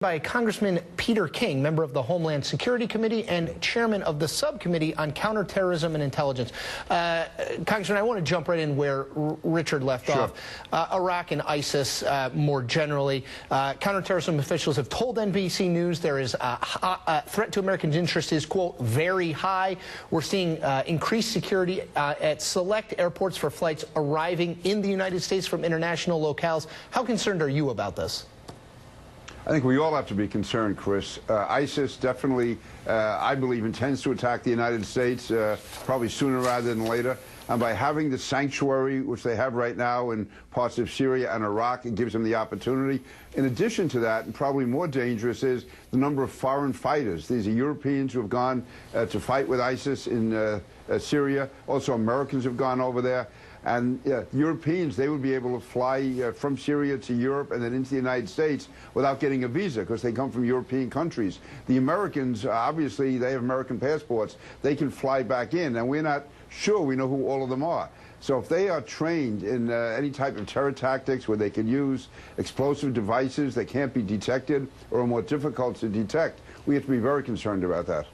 By Congressman Peter King, member of the Homeland Security Committee and chairman of the Subcommittee on Counterterrorism and Intelligence. Congressman, I want to jump right in where Richard left off. Iraq and ISIS, more generally, counterterrorism officials have told NBC News there is a threat to American interests is, quote, very high. We're seeing increased security at select airports for flights arriving in the United States from international locales. How concerned are you about this? I think we all have to be concerned, Chris. ISIS definitely, I believe, intends to attack the United States, probably sooner rather than later. And by having the sanctuary, which they have right now in parts of Syria and Iraq, it gives them the opportunity. In addition to that, and probably more dangerous, is the number of foreign fighters. These are Europeans who have gone to fight with ISIS in Syria. Also, Americans have gone over there. And Europeans, they would be able to fly from Syria to Europe and then into the United States without getting a visa because they come from European countries. The Americans, obviously, they have American passports. They can fly back in, and we're not sure we know who all of them are. So if they are trained in any type of terror tactics where they can use explosive devices that can't be detected or are more difficult to detect, we have to be very concerned about that.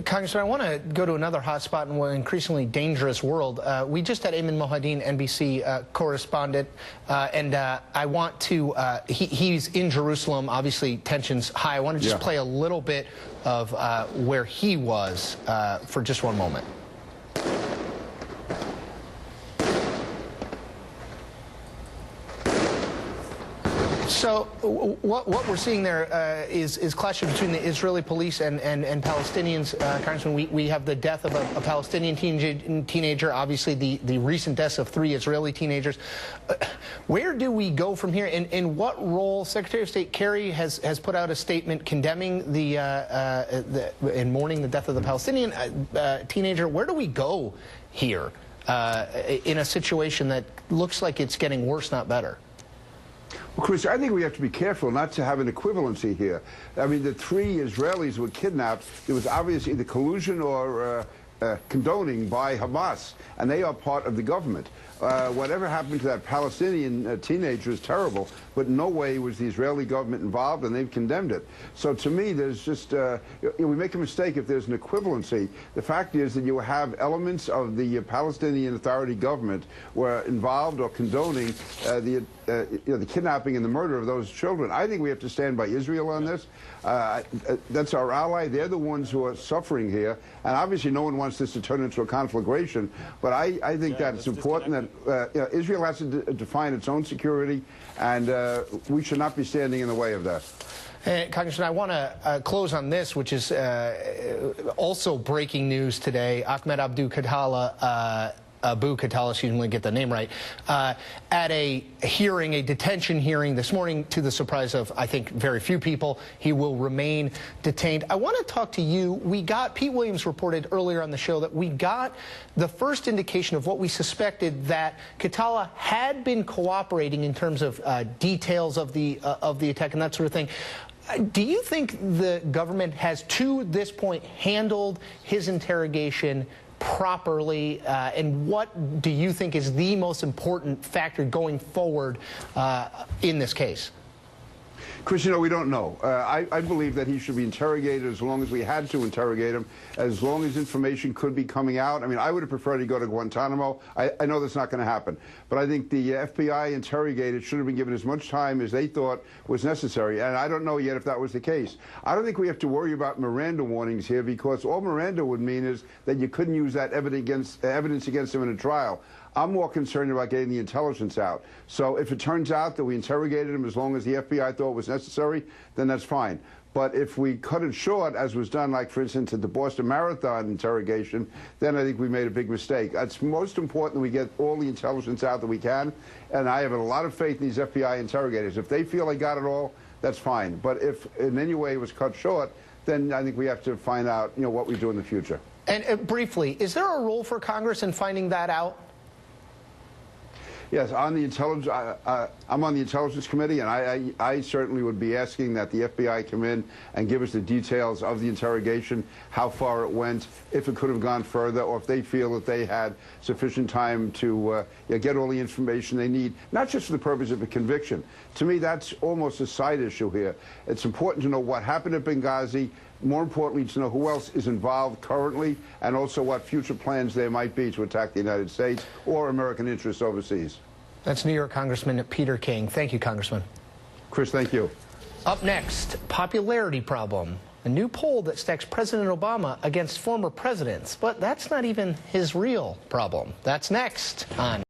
Congressman, I want to go to another hot spot in an increasingly dangerous world. We just had Ayman Mohadeen, NBC correspondent, and I want to, he's in Jerusalem, obviously tensions high. I want to just play a little bit of where he was for just one moment. So what we're seeing there is clashes between the Israeli police and Palestinians. Congressman, we have the death of a Palestinian teenager, obviously the recent deaths of 3 Israeli teenagers. Where do we go from here? In what role? Secretary of State Kerry has put out a statement condemning and mourning the death of the Palestinian teenager. Where do we go here in a situation that looks like it's getting worse, not better? Well, Chris, I think we have to be careful not to have an equivalency here. I mean, the 3 Israelis were kidnapped. There was obviously either collusion or condoning by Hamas, and they are part of the government. Whatever happened to that Palestinian teenager is terrible, but in no way was the Israeli government involved, and they've condemned it. So to me, there's just, we make a mistake if there's an equivalency. The fact is that you have elements of the Palestinian Authority government were involved or condoning the kidnapping and the murder of those children. I think we have to stand by Israel on this. That's our ally. They're the ones who are suffering here, and obviously no one wants this to turn into a conflagration, but I think that it's important that Israel has to define its own security, and we should not be standing in the way of that. Congressman, I want to close on this, which is also breaking news today. Ahmed Abu Khattala, excuse me, get the name right, at a hearing, a detention hearing this morning, to the surprise of, I think, very few people. He will remain detained. I want to talk to you. Pete Williams reported earlier on the show that we got the first indication of what we suspected, that Khattala had been cooperating in terms of details of the attack and that sort of thing. Do you think the government has, to this point, handled his interrogation properly, and what do you think is the most important factor going forward in this case? Chris, you know, we don't know. I believe that he should be interrogated as long as we had to interrogate him, as long as information could be coming out. I mean, I would have preferred to go to Guantanamo. I know that's not going to happen. But I think the FBI interrogated should have been given as much time as they thought was necessary. And I don't know yet if that was the case. I don't think we have to worry about Miranda warnings here, because all Miranda would mean is that you couldn't use that evidence against him in a trial. I'm more concerned about getting the intelligence out. So if it turns out that we interrogated him as long as the FBI thought was necessary, then that's fine. But if we cut it short, as was done, like, for instance, at the Boston Marathon interrogation, then I think we made a big mistake. It's most important that we get all the intelligence out that we can, and I have a lot of faith in these FBI interrogators. If they feel they got it all, that's fine. But if in any way it was cut short, then I think we have to find out, you know, what we do in the future. And briefly, is there a role for Congress in finding that out? Yes, on the intelligence, I'm on the Intelligence Committee, and I certainly would be asking that the FBI come in and give us the details of the interrogation, how far it went, if it could have gone further, or if they feel that they had sufficient time to get all the information they need, not just for the purpose of a conviction. To me, that's almost a side issue here. It's important to know what happened at Benghazi, more importantly, to know who else is involved currently, and also what future plans there might be to attack the United States or American interests overseas. That's New York Congressman Peter King. Thank you, Congressman. Chris, thank you. Up next, popularity problem. A new poll that stacks President Obama against former presidents. But that's not even his real problem. That's next on